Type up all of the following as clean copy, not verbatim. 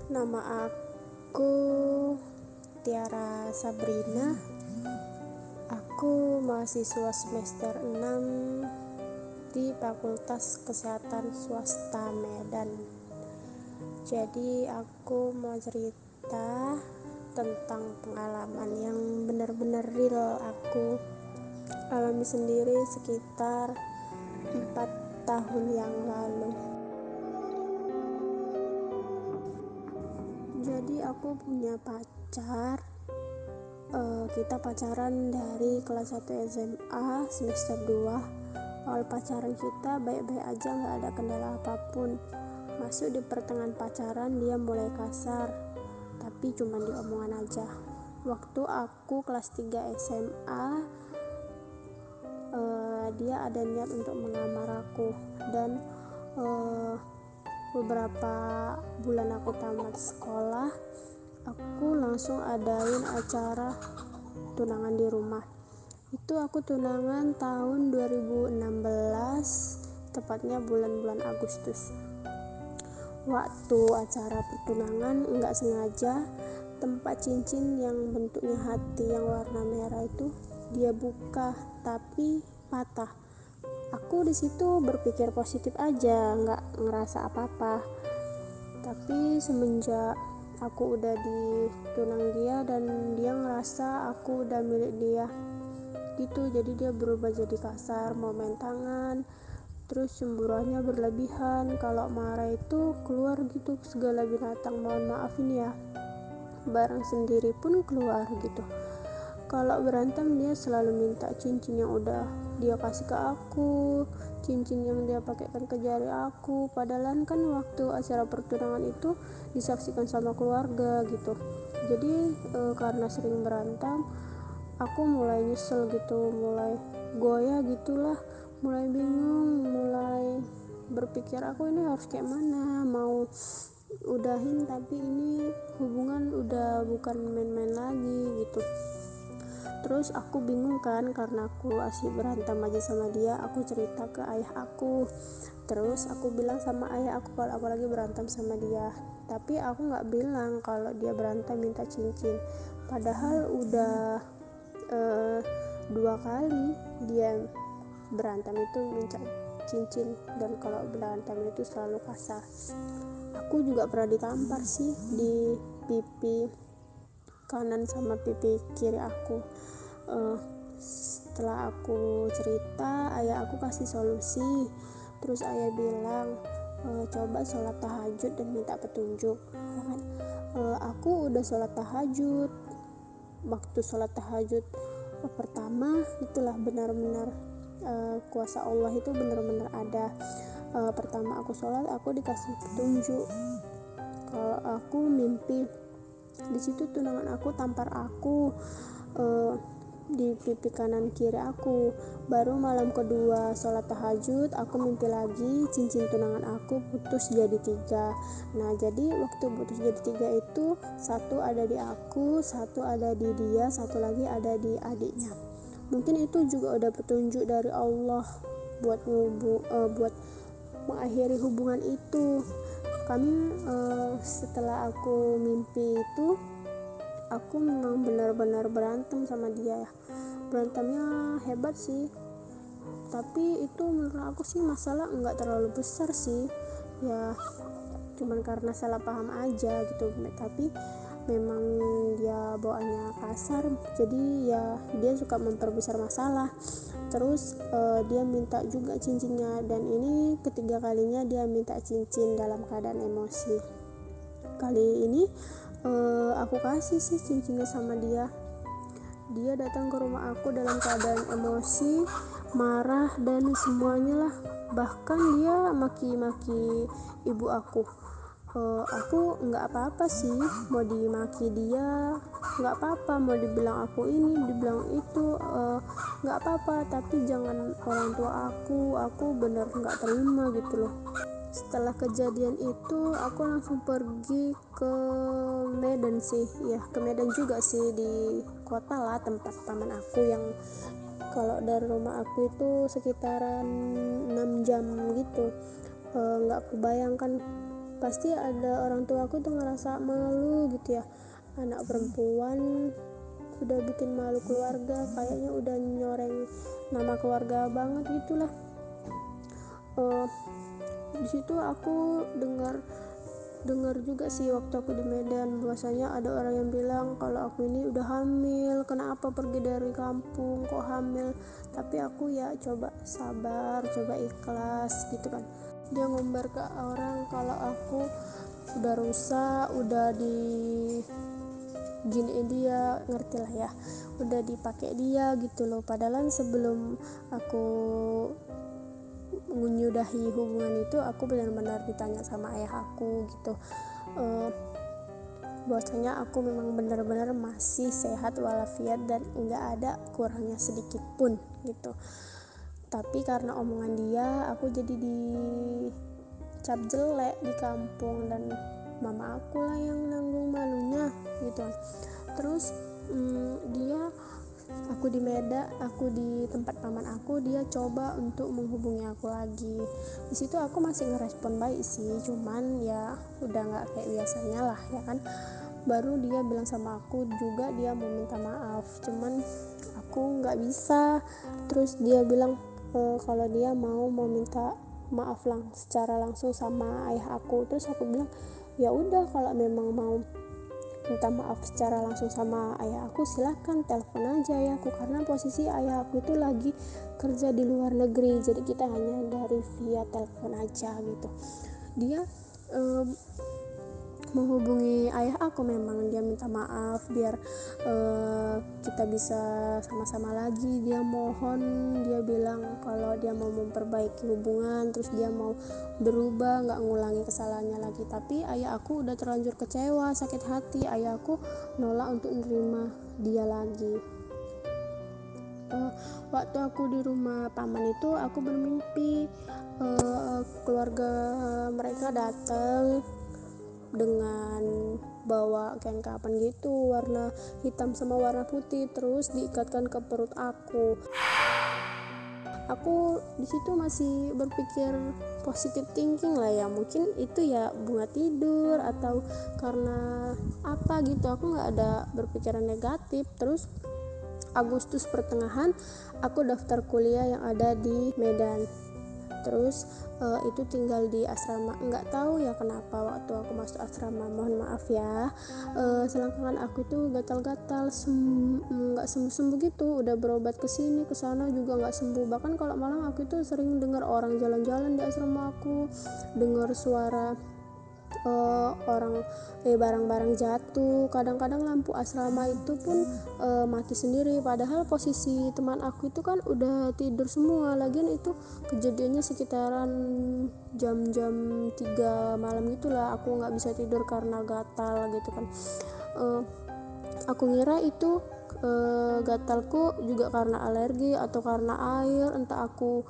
Nama aku Tiara Sabrina. Aku mahasiswa semester 6 di Fakultas Kesehatan Swasta Medan. Jadi aku mau cerita tentang pengalaman yang benar-benar real aku alami sendiri sekitar 4 tahun yang lalu. Jadi aku punya pacar. Kita pacaran dari kelas 1 SMA semester 2. Awal pacaran kita baik-baik aja, gak ada kendala apapun. Masuk di pertengahan pacaran dia mulai kasar, tapi cuma di omongan aja. Waktu aku kelas 3 SMA, dia ada niat untuk melamar aku. Dan beberapa bulan aku tamat sekolah, aku langsung adain acara tunangan di rumah. Itu aku tunangan tahun 2016, tepatnya bulan-bulan Agustus. Waktu acara pertunangan enggak sengaja tempat cincin yang bentuknya hati yang warna merah itu dia buka, tapi patah. Aku di situ berpikir positif aja, enggak ngerasa apa-apa. Tapi semenjak aku udah ditunang dia dan dia ngerasa aku udah milik dia gitu, jadi dia berubah jadi kasar, mau main tangan, terus cemburuannya berlebihan. Kalau marah itu keluar gitu segala binatang, mohon maaf ini ya, barang sendiri pun keluar gitu. Kalau berantem dia selalu minta cincin yang udah dia kasih ke aku, cincin yang dia pakaikan ke jari aku, padahal kan waktu acara pertunangan itu disaksikan sama keluarga gitu. Jadi karena sering berantem, aku mulai nyesel gitu, mulai goyah gitulah, mulai bingung, mulai berpikir aku ini harus kayak mana, mau udahin tapi ini hubungan udah bukan main-main lagi gitu. Terus aku bingung kan, karena aku asli berantem aja sama dia. Aku cerita ke ayah aku, terus aku bilang sama ayah aku kalau aku lagi berantem sama dia, tapi aku gak bilang kalau dia berantem minta cincin. Padahal udah 2 kali dia berantem itu minta cincin, dan kalau berantem itu selalu kasar. Aku juga pernah ditampar sih di pipi kanan sama pipi kiri aku. Setelah aku cerita, ayah aku kasih solusi. Terus ayah bilang, coba sholat tahajud dan minta petunjuk. Aku udah sholat tahajud. Waktu sholat tahajud pertama itulah benar-benar kuasa Allah itu benar-benar ada. Pertama aku sholat, aku dikasih petunjuk. Kalau aku mimpi di situ tunangan aku tampar aku di pipi kanan kiri aku. Baru malam kedua sholat tahajud, aku mimpi lagi cincin tunangan aku putus jadi 3. Nah jadi waktu putus jadi 3 itu, satu ada di aku, satu ada di dia, satu lagi ada di adiknya. Mungkin itu juga udah petunjuk dari Allah buat buat mengakhiri hubungan itu. Kami setelah aku mimpi itu, aku memang benar-benar berantem sama dia ya. Berantemnya hebat sih, tapi itu menurut aku sih masalah enggak terlalu besar sih ya, cuman karena salah paham aja gitu. Tapi memang dia bawaannya kasar, jadi ya dia suka memperbesar masalah. Terus dia minta juga cincinnya, dan ini ketiga kalinya dia minta cincin dalam keadaan emosi. Kali ini aku kasih sih cincinnya sama dia. Dia datang ke rumah aku dalam keadaan emosi, marah dan semuanya lah. Bahkan dia maki-maki ibu aku. Aku nggak apa-apa sih mau dimaki dia, nggak apa-apa mau dibilang aku ini, dibilang itu, nggak apa-apa, tapi jangan orang tua aku bener nggak terima gitu loh. Setelah kejadian itu aku langsung pergi ke Medan sih, ya ke Medan juga sih, di kota lah tempat paman aku yang kalau dari rumah aku itu sekitaran 6 jam gitu. Nggak kebayangkan pasti ada orang tua aku tuh ngerasa malu gitu ya, anak perempuan udah bikin malu keluarga, kayaknya udah nyoreng nama keluarga banget gitulah. Di situ aku dengar juga sih waktu aku di Medan, bahwasanya ada orang yang bilang kalau aku ini udah hamil, kenapa pergi dari kampung kok hamil. Tapi aku ya coba sabar, coba ikhlas gitu kan. Dia ngumbar ke orang kalau aku udah rusak, udah di giniin dia, ngerti lah ya, udah dipakai dia gitu loh. Padahal sebelum aku menyudahi hubungan itu, aku benar-benar ditanya sama ayah aku gitu, bahwasanya aku memang benar-benar masih sehat walafiat dan nggak ada kurangnya sedikit pun gitu. Tapi karena omongan dia, aku jadi dicap jelek di kampung dan mama aku lah yang nanggung malunya gitu. Terus aku di Medan, aku di tempat paman aku, dia coba untuk menghubungi aku lagi. Di situ aku masih ngerespon baik sih, cuman ya udah nggak kayak biasanya lah ya kan. Baru dia bilang sama aku juga dia mau minta maaf, cuman aku nggak bisa. Terus dia bilang kalau dia mau minta maaf secara langsung sama ayah aku. Terus aku bilang ya udah, kalau memang mau minta maaf secara langsung sama ayah aku, silahkan telepon aja ya aku, karena posisi ayah aku itu lagi kerja di luar negeri, jadi kita hanya dari via telepon aja gitu. Dia menghubungi ayah aku, memang dia minta maaf biar kita bisa sama-sama lagi. Dia mohon, dia bilang kalau dia mau memperbaiki hubungan, terus dia mau berubah, nggak ngulangi kesalahannya lagi. Tapi ayah aku udah terlanjur kecewa, sakit hati. Ayah aku nolak untuk menerima dia lagi. Waktu aku di rumah paman itu, aku bermimpi keluarga mereka datang dengan bawa kain kapan gitu warna hitam sama warna putih, terus diikatkan ke perut aku. Aku di situ masih berpikir positive thinking lah ya, mungkin itu ya bunga tidur atau karena apa gitu, aku nggak ada berpikiran negatif. Terus Agustus pertengahan aku daftar kuliah yang ada di Medan. Terus itu tinggal di asrama, nggak tahu ya kenapa waktu aku masuk asrama, mohon maaf ya, selangkangan aku itu gatal-gatal, nggak sembuh-sembuh gitu, udah berobat ke sini ke sana juga nggak sembuh. Bahkan kalau malam aku itu sering dengar orang jalan-jalan di asrama aku, dengar suara orang barang-barang jatuh, kadang-kadang lampu asrama itu pun mati sendiri, padahal posisi teman aku itu kan udah tidur semua. Lagian itu kejadiannya sekitaran jam-jam 3 malam gitulah, aku nggak bisa tidur karena gatal gitu kan. Aku ngira itu gatalku juga karena alergi atau karena air, entah aku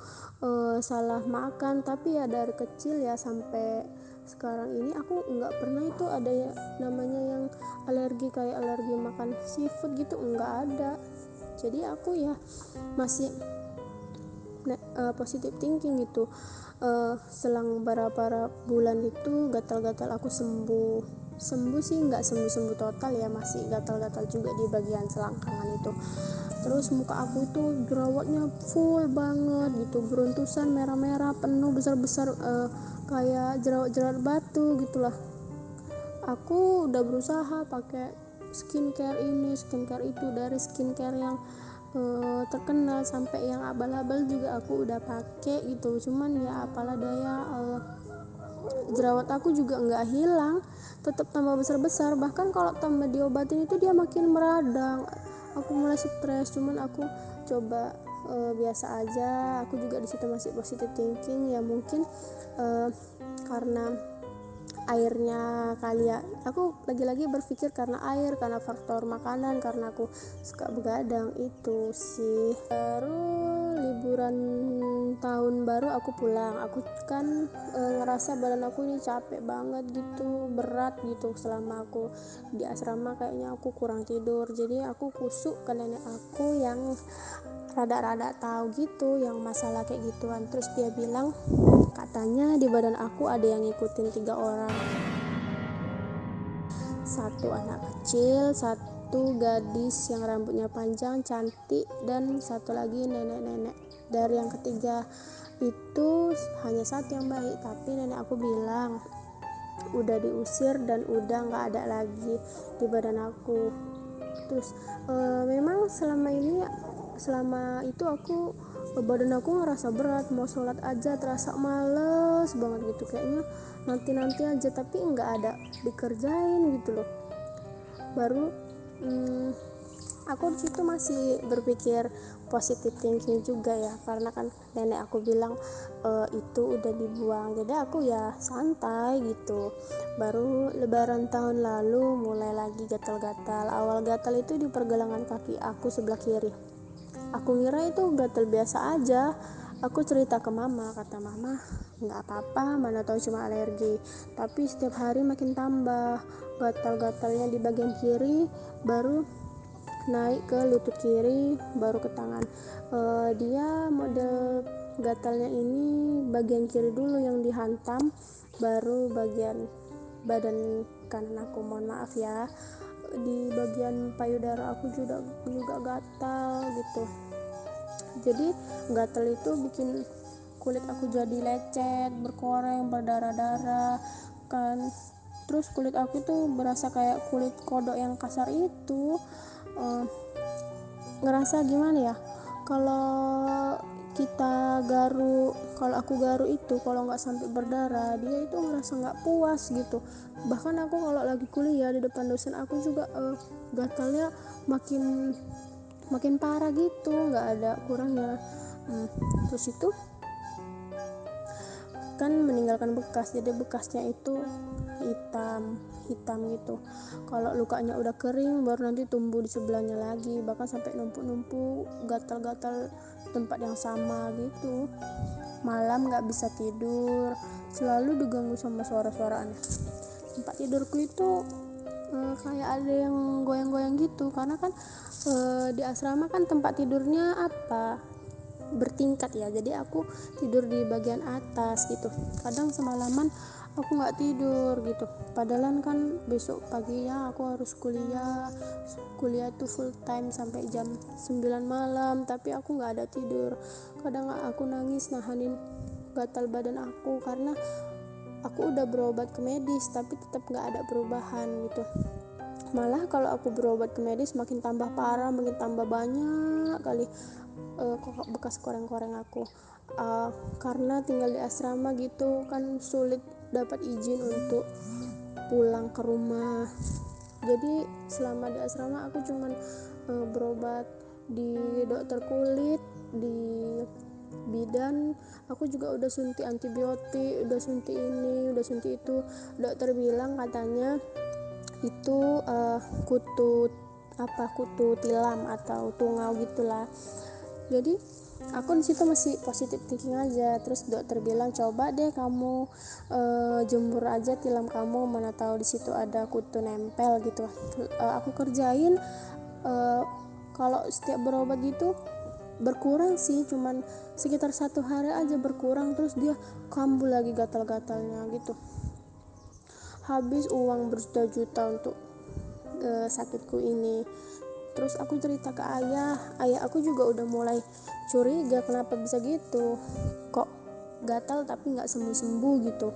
salah makan. Tapi ya dari kecil ya sampai sekarang ini aku nggak pernah itu ada ya namanya yang alergi, kayak alergi makan seafood gitu, nggak ada. Jadi aku ya masih positive thinking gitu. Selang beberapa bulan itu gatal-gatal aku sembuh sih, nggak sembuh total ya, masih gatal-gatal juga di bagian selangkangan itu. Terus muka aku itu jerawatnya full banget gitu, beruntusan merah-merah penuh besar-besar, kayak jerawat-jerawat batu gitulah. Aku udah berusaha pakai skincare ini skincare itu, dari skincare yang terkenal sampai yang abal-abal juga aku udah pakai gitu. Cuman ya apalah daya, jerawat aku juga nggak hilang, tetap tambah besar-besar. Bahkan kalau tambah diobatin itu dia makin meradang. Aku mulai stres, cuman aku coba biasa aja. Aku juga di situ masih positive thinking ya, mungkin karena airnya kali ya, aku lagi-lagi berpikir karena air, karena faktor makanan, karena aku suka begadang itu sih. Baru liburan tahun baru aku pulang, aku kan ngerasa badan aku ini capek banget gitu, berat gitu. Selama aku di asrama kayaknya aku kurang tidur, jadi aku kusuk ke nenek aku yang rada-rada tahu gitu yang masalah kayak gituan. Terus dia bilang katanya di badan aku ada yang ngikutin 3 orang, satu anak kecil, satu gadis yang rambutnya panjang cantik, dan satu lagi nenek-nenek. Dari yang ketiga itu hanya satu yang baik, tapi nenek aku bilang udah diusir dan udah nggak ada lagi di badan aku. Terus memang selama itu badan aku ngerasa berat, mau sholat aja terasa males banget gitu, kayaknya nanti aja, tapi nggak ada dikerjain gitu loh. Baru aku di situ masih berpikir positive thinking juga ya, karena kan nenek aku bilang itu udah dibuang, jadi aku ya santai gitu. Baru lebaran tahun lalu mulai lagi gatal-gatal. Awal gatal itu di pergelangan kaki aku sebelah kiri. Aku ngira itu gatal biasa aja. Aku cerita ke mama, kata mama nggak apa-apa, mana tahu cuma alergi. Tapi setiap hari makin tambah gatal-gatalnya di bagian kiri, baru naik ke lutut kiri, baru ke tangan. Dia model gatalnya ini bagian kiri dulu yang dihantam, baru bagian badan kanan aku, mohon maaf ya, di bagian payudara aku juga gatal gitu. Jadi gatal itu bikin kulit aku jadi lecet, berkoreng, berdarah-darah kan. Terus kulit aku tuh berasa kayak kulit kodok yang kasar itu. Ngerasa gimana ya, kalau kita garu, kalau aku garu itu kalau nggak sampai berdarah, dia itu ngerasa nggak puas gitu. Bahkan aku kalau lagi kuliah di depan dosen aku juga gatalnya makin parah gitu, nggak ada kurangnya. Terus itu kan meninggalkan bekas, jadi bekasnya itu hitam gitu. Kalau lukanya udah kering baru nanti tumbuh di sebelahnya lagi, bahkan sampai numpuk-numpuk gatal-gatal tempat yang sama gitu. Malam nggak bisa tidur, selalu diganggu sama suara-suara aneh. Tempat tidurku itu kayak ada yang goyang-goyang gitu, karena kan di asrama kan tempat tidurnya bertingkat ya, jadi aku tidur di bagian atas gitu. Kadang semalaman aku nggak tidur gitu, padahal kan besok paginya aku harus kuliah tuh full time sampai jam 9 malam, tapi aku nggak ada tidur. Kadang aku nangis nahanin gatal badan aku, karena aku udah berobat ke medis tapi tetap nggak ada perubahan gitu. Malah kalau aku berobat ke medis makin tambah parah, makin tambah banyak kali bekas koreng-koreng aku. Karena tinggal di asrama gitu kan sulit dapat izin untuk pulang ke rumah. Jadi selama di asrama aku cuman berobat di dokter kulit, di bidan. Aku juga udah suntik antibiotik, udah suntik ini, udah suntik itu. Dokter bilang katanya itu kutu tilam atau tungau gitulah. Jadi aku di situ masih positive thinking aja. Terus dokter bilang coba deh kamu jemur aja tilam kamu, mana tahu di situ ada kutu nempel gitu. Aku kerjain, kalau setiap berobat gitu berkurang sih, cuman sekitar 1 hari aja berkurang, terus dia kambuh lagi gatal-gatalnya gitu. Habis uang berjuta-juta untuk sakitku ini. Terus aku cerita ke ayah aku juga udah mulai curiga kenapa bisa gitu, kok gatal tapi nggak sembuh-sembuh gitu.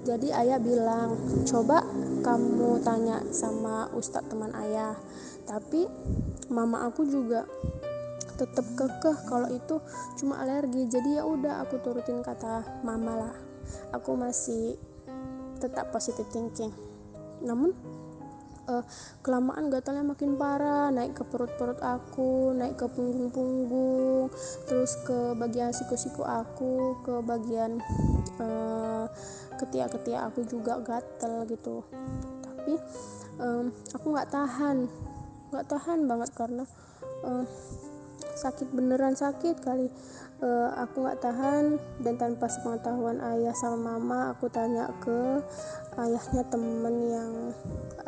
Jadi ayah bilang coba kamu tanya sama ustadz teman ayah. Tapi mama aku juga tetap kekeh kalau itu cuma alergi. Jadi ya udah aku turutin kata mama lah, aku masih tetap positive thinking. Namun kelamaan gatalnya makin parah, naik ke perut-perut aku, naik ke punggung-punggung, terus ke bagian siku-siku aku, ke bagian ketiak-ketiak aku juga gatal gitu. Tapi aku nggak tahan banget karena sakit, beneran sakit kali. Aku nggak tahan, dan tanpa sepengetahuan ayah sama mama aku tanya ke ayahnya temen yang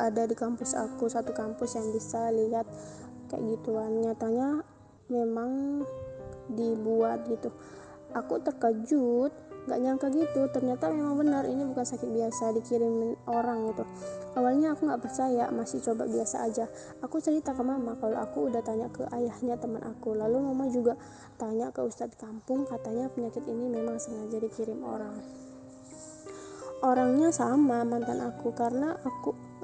ada di kampus aku, satu kampus yang bisa lihat kayak gituan. Nyatanya memang dibuat gitu. Aku terkejut, gak nyangka gitu, ternyata memang benar ini bukan sakit biasa dikirimin orang gitu. Awalnya aku gak percaya, masih coba biasa aja. Aku cerita ke mama kalau aku udah tanya ke ayahnya teman aku, lalu mama juga tanya ke ustadz kampung, katanya penyakit ini memang sengaja dikirim orang. Orangnya sama mantan aku, karena aku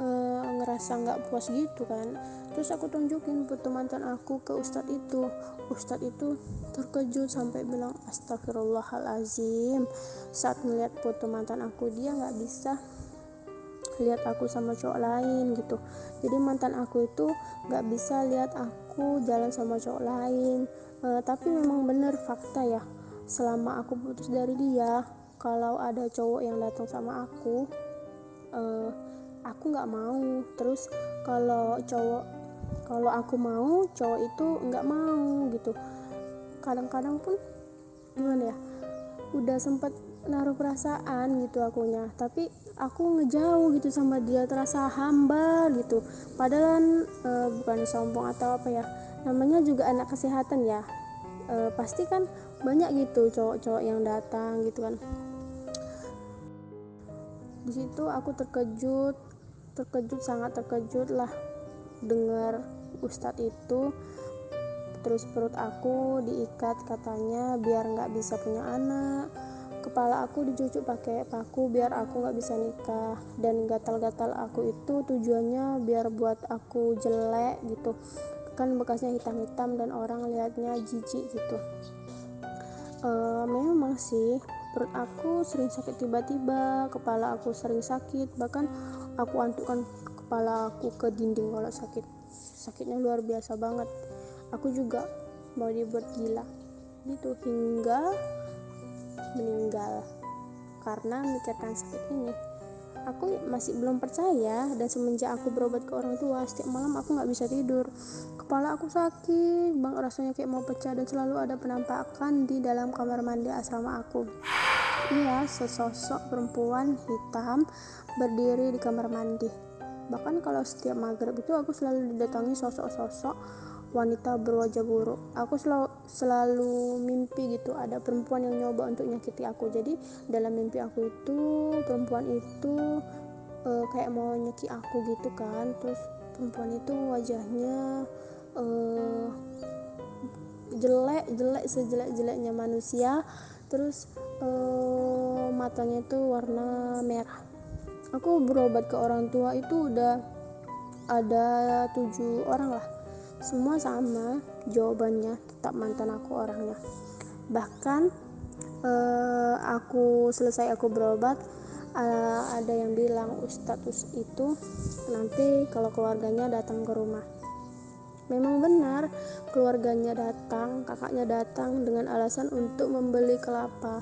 ngerasa nggak puas gitu kan, terus aku tunjukin foto mantan aku ke ustadz itu. Ustadz itu terkejut sampai bilang astagfirullahalazim saat melihat foto mantan aku. Dia nggak bisa lihat aku sama cowok lain gitu, jadi mantan aku itu nggak bisa lihat aku jalan sama cowok lain. Tapi memang bener fakta ya, selama aku putus dari dia, kalau ada cowok yang datang sama aku nggak mau. Terus kalau aku mau, cowok itu nggak mau gitu. Kadang-kadang pun gimana ya, udah sempet naruh perasaan gitu akunya, tapi aku ngejauh gitu sama dia, terasa hambar gitu. Padahal bukan sombong atau apa ya, namanya juga anak kesehatan ya. Pasti kan banyak gitu cowok-cowok yang datang gitu kan. Di situ aku terkejut sangat terkejut lah dengar ustadz itu. Terus perut aku diikat, katanya biar nggak bisa punya anak. Kepala aku dicucuk pakai paku biar aku nggak bisa nikah, dan gatal-gatal aku itu tujuannya biar buat aku jelek gitu kan, bekasnya hitam-hitam dan orang lihatnya jijik gitu. Memang sih perut aku sering sakit tiba-tiba, kepala aku sering sakit, bahkan aku antukkan kepala aku ke dinding kalau sakitnya luar biasa banget. Aku juga mau dibuat gila gitu hingga meninggal karena mikirkan sakit ini. Aku masih belum percaya, dan semenjak aku berobat ke orang tua, setiap malam aku gak bisa tidur. Kepala aku sakit banget, rasanya kayak mau pecah, dan selalu ada penampakan di dalam kamar mandi asrama aku. Iya, sesosok perempuan hitam berdiri di kamar mandi. Bahkan kalau setiap maghrib itu aku selalu didatangi sosok-sosok wanita berwajah buruk. Aku selalu mimpi gitu, ada perempuan yang nyoba untuk nyakiti aku. Jadi dalam mimpi aku itu perempuan itu kayak mau nyekik aku gitu kan. Terus perempuan itu wajahnya jelek sejelek-jeleknya manusia. Terus matanya itu warna merah. Aku berobat ke orang tua itu udah ada 7 orang lah, semua sama jawabannya, tetap mantan aku orangnya. Bahkan aku berobat, ada yang bilang ustadz itu nanti kalau keluarganya datang ke rumah. Memang benar, keluarganya datang, kakaknya datang dengan alasan untuk membeli kelapa.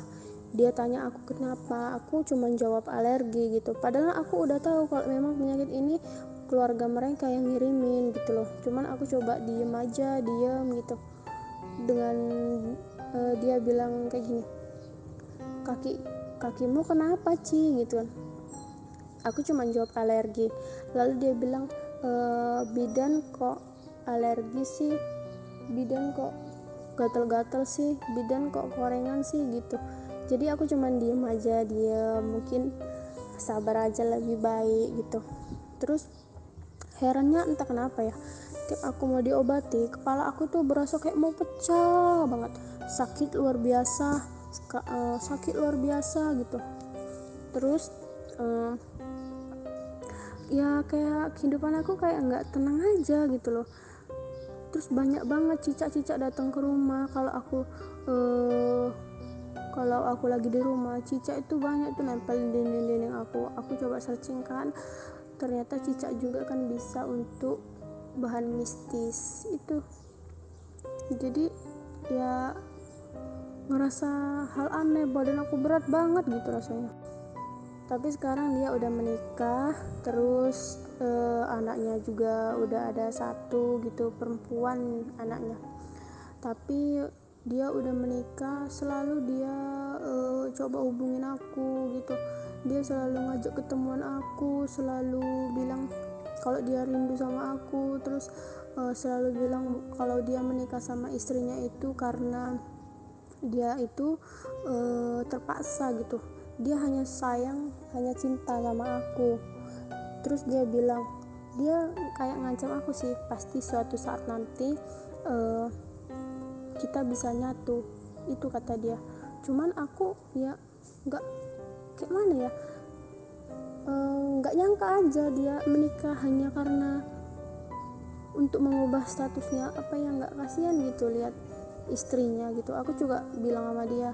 Dia tanya aku kenapa, aku cuma jawab alergi gitu. Padahal aku udah tahu kalau memang penyakit ini keluarga mereka yang ngirimin gitu loh. Cuman aku coba diem gitu. Dengan dia bilang kayak gini, kakimu kenapa Ci gitu kan. Aku cuma jawab alergi. Lalu dia bilang bidan kok alergi sih, bidan kok gatel-gatel sih, bidan kok korengan sih gitu. Jadi aku cuman diem, mungkin sabar aja lebih baik gitu. Terus herannya entah kenapa ya, tiap aku mau diobati, kepala aku tuh berasa kayak mau pecah banget, sakit luar biasa gitu. Terus ya kayak kehidupan aku kayak nggak tenang aja gitu loh. Terus banyak banget cicak-cicak datang ke rumah kalau aku lagi di rumah. Cicak itu banyak tuh nempel di dinding aku coba searching kan, ternyata cicak juga kan bisa untuk bahan mistis itu. Jadi ya ngerasa hal aneh, badan aku berat banget gitu rasanya. Tapi sekarang dia udah menikah, terus anaknya juga udah ada 1 gitu, perempuan anaknya. Tapi dia udah menikah, selalu dia coba hubungin aku gitu. Dia selalu ngajak ketemuan aku, selalu bilang kalau dia rindu sama aku, terus selalu bilang kalau dia menikah sama istrinya itu karena dia itu terpaksa gitu, dia hanya sayang, hanya cinta sama aku. Terus dia bilang, dia kayak ngancam aku sih, pasti suatu saat nanti kita bisa nyatu, itu kata dia. Cuman aku ya nggak, kayak mana ya, nggak nyangka aja dia menikah hanya karena untuk mengubah statusnya. Apa yang nggak kasihan gitu lihat istrinya gitu. Aku juga bilang sama dia,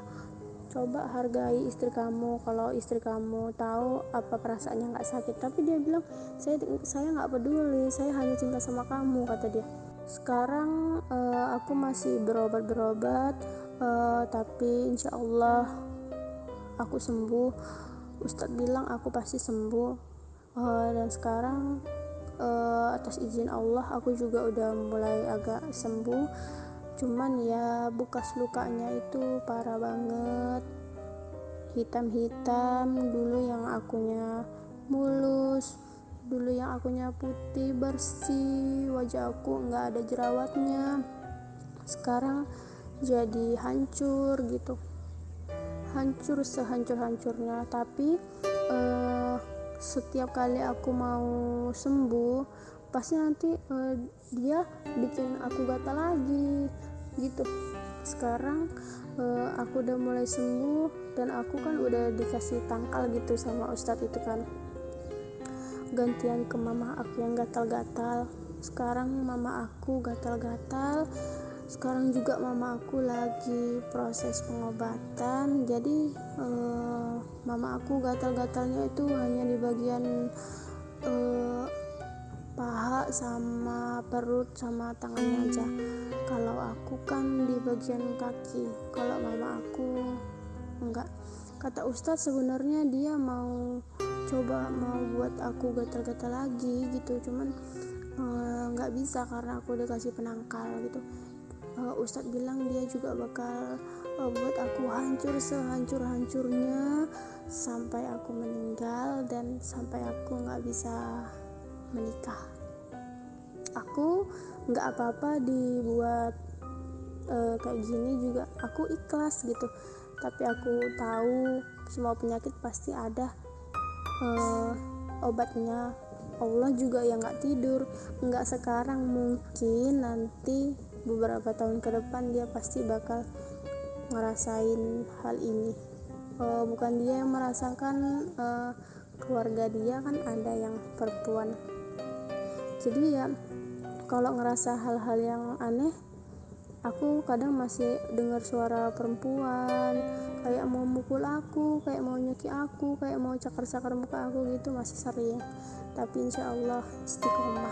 coba hargai istri kamu, kalau istri kamu tahu apa perasaannya nggak sakit. Tapi dia bilang, saya nggak peduli, saya hanya cinta sama kamu, kata dia. Sekarang aku masih berobat, tapi insya Allah aku sembuh. Ustadz bilang aku pasti sembuh, dan sekarang atas izin Allah aku juga udah mulai agak sembuh. Cuman ya bekas lukanya itu parah banget, hitam-hitam. Dulu yang akunya mulus, dulu yang akunya putih bersih, wajah aku nggak ada jerawatnya, sekarang jadi hancur gitu, hancur sehancur-hancurnya. Tapi setiap kali aku mau sembuh pasti nanti dia bikin aku gatal lagi gitu. Sekarang aku udah mulai sembuh, dan aku kan udah dikasih tangkal gitu sama ustadz itu kan, gantian ke mama aku yang gatal-gatal. Sekarang mama aku gatal-gatal, sekarang juga mama aku lagi proses pengobatan. Jadi mama aku gatal-gatalnya itu hanya di bagian paha sama perut sama tangannya aja. Kalau aku kan di bagian kaki, kalau mama aku enggak. Kata ustadz sebenarnya dia mau buat aku gatal-gatal lagi gitu, cuman nggak bisa karena aku udah kasih penangkal gitu. Ustadz bilang dia juga bakal buat aku hancur sehancur-hancurnya sampai aku meninggal dan sampai aku nggak bisa menikah. Aku nggak apa-apa dibuat kayak gini juga, aku ikhlas gitu. Tapi aku tahu semua penyakit pasti ada obatnya. Allah juga yang nggak tidur, nggak sekarang, mungkin nanti beberapa tahun ke depan dia pasti bakal ngerasain hal ini. Bukan dia yang merasakan, keluarga dia kan ada yang perempuan. Jadi ya kalau ngerasa hal-hal yang aneh, aku kadang masih dengar suara perempuan kayak mau mukul aku, kayak mau nyuki aku, kayak mau cakar-cakar muka aku gitu, masih sering. Tapi insya Allah istiqomah.